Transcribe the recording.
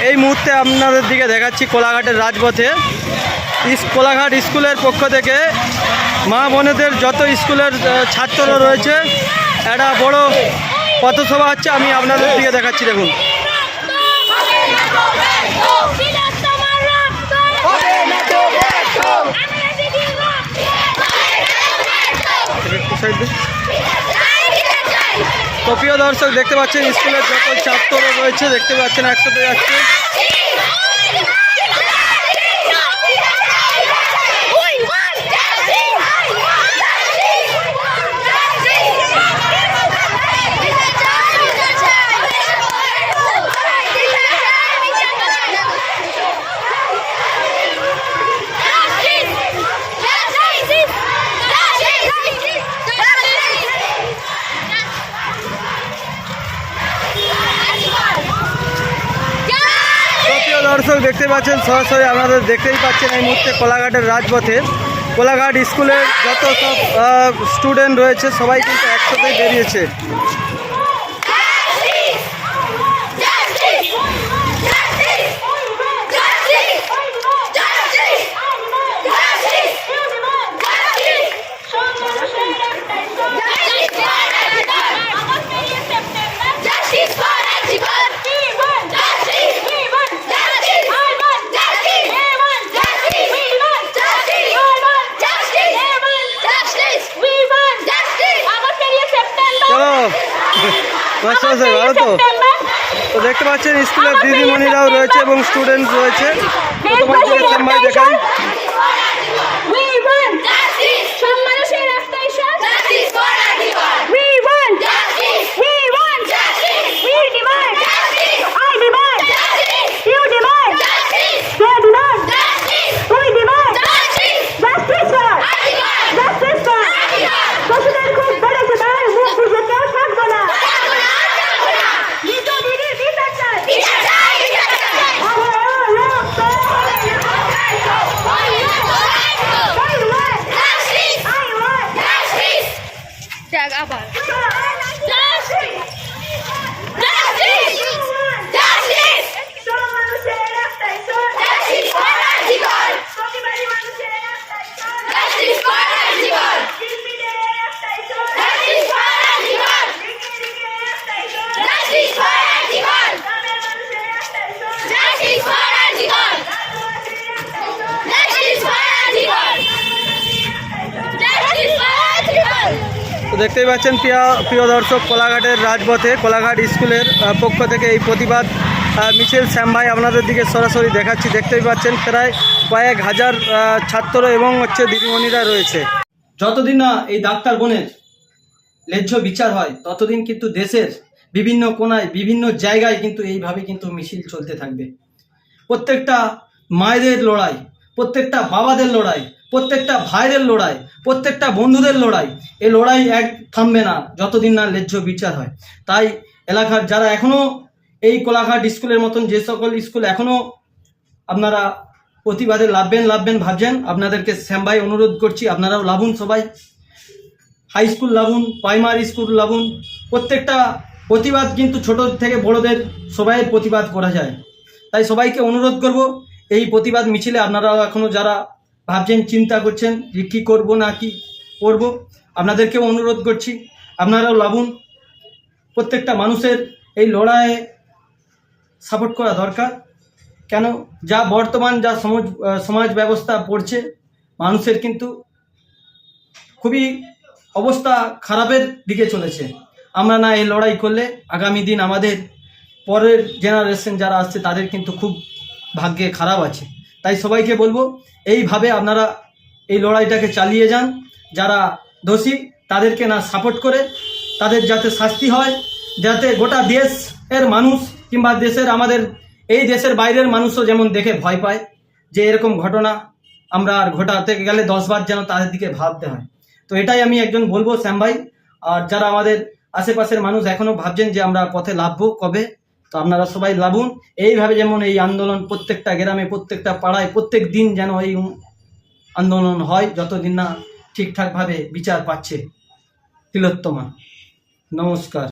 এই মুহূর্তে আপনাদের দিকে দেখাচ্ছি কোলাঘাটের রাজপথে কোলাঘাট স্কুলের পক্ষ থেকে মা বোনেদের যত স্কুলের ছাত্ররা রয়েছে একটা বড় পথসভা হচ্ছে। আমি আপনাদের দিকে দেখাচ্ছি, দেখুন। তো প্রিয় দর্শক, দেখতে পাচ্ছেন স্কুলের যত ছাত্ররা রয়েছে, দেখতে পাচ্ছেন একসাথে যাচ্ছে। দর্শক দেখতে পাচ্ছেন সরাসরি আপনাদের দেখতেই পাচ্ছেন এই মুহূর্তে কোলাঘাটের রাজপথে কোলাঘাট স্কুলের যত সব স্টুডেন্ট রয়েছে সবাই কিন্তু একসাথেই বেরিয়েছে। ভালো তো দেখতে পাচ্ছেন স্কুলের দিদিমণিরাও রয়েছে এবং স্টুডেন্ট রয়েছে। তোমার দেখাই দেখতেই পাচ্ছেন প্রিয় দর্শক, কোলাঘাটের রাজপথে কোলাঘাট স্কুলের পক্ষ থেকে এই প্রতিবাদ মিছিল শ্যাম ভাই আপনাদের দিকে সরাসরি দেখাচ্ছি। দেখতেই পাচ্ছেন প্রায় কয়েক হাজার ছাত্র এবং দিদিমণিরা রয়েছে। যতদিন না এই ডাক্তার বোনের ন্যায্য বিচার হয় ততদিন কিন্তু দেশের বিভিন্ন কোণায় বিভিন্ন জায়গায় কিন্তু এইভাবে কিন্তু মিছিল চলতে থাকবে। প্রত্যেকটা মায়েদের লড়াই, প্রত্যেকটা বাবাদের লড়াই, প্রত্যেকটা ভাইদের লড়াই, প্রত্যেকটা বন্ধুদের লড়াই, এই লড়াই এক থামবে না যতদিন না ন্যায্য বিচার হয়। তাই এলাকার যারা এখনও এই কোলাঘাট স্কুলের মতন যে সকল স্কুল এখনও আপনারা প্রতিবাদে লাভবেন ভাবছেন, আপনাদেরকে শ্যাম ভাই অনুরোধ করছি আপনারাও লাভুন। সবাই হাই স্কুল লাভুন, প্রাইমারি স্কুল লাভুন। প্রত্যেকটা প্রতিবাদ কিন্তু ছোট থেকে বড়দের সবাই প্রতিবাদ করা যায়। তাই সবাইকে অনুরোধ করব, এই প্রতিবাদ মিছিলে আপনারাও এখনও যারা ভাবছেন, চিন্তা করছেন যে কী করবো না কি করব, আপনাদেরকেও অনুরোধ করছি আপনারাও লাভুন। প্রত্যেকটা মানুষের এই লড়াইয়ে সাপোর্ট করা দরকার। কেন, যা বর্তমান যা সমাজ ব্যবস্থা পড়ছে, মানুষের কিন্তু খুবই অবস্থা খারাপের দিকে চলেছে। আমরা না এই লড়াই করলে আগামী দিন আমাদের পরের জেনারেশন যারা আসছে তাদের কিন্তু খুব ভাগ্যে খারাপ আছে। তাই সবাইকে বলবো এইভাবে আপনারা এই লড়াইটাকে চালিয়ে যান। যারা দোষী তাদেরকে না সাপোর্ট করে তাদের যাতে শাস্তি হয়, যাতে গোটা দেশের মানুষ কিংবা আমাদের এই দেশের বাইরের মানুষও যেমন দেখে ভয় পায় যে এরকম ঘটনা আমরা আর ঘটাতে গেলে 10 বার যেন তাদের দিকে ভাবতে হয়। তো এটাই আমি একজন বলবো শ্যাম ভাই। আর যারা আমাদের আশেপাশের মানুষ এখনও ভাবছেন যে আমরা পথে লাভবো কবে, তো আপনারা সবাই লাভুন। এইভাবে যেমন এই আন্দোলন প্রত্যেকটা গ্রামে, প্রত্যেকটা পাড়ায়, প্রত্যেক দিন যেন এই আন্দোলন হয় যতদিন না ঠিকঠাকভাবে বিচার পাচ্ছে তিলোত্তমা। নমস্কার।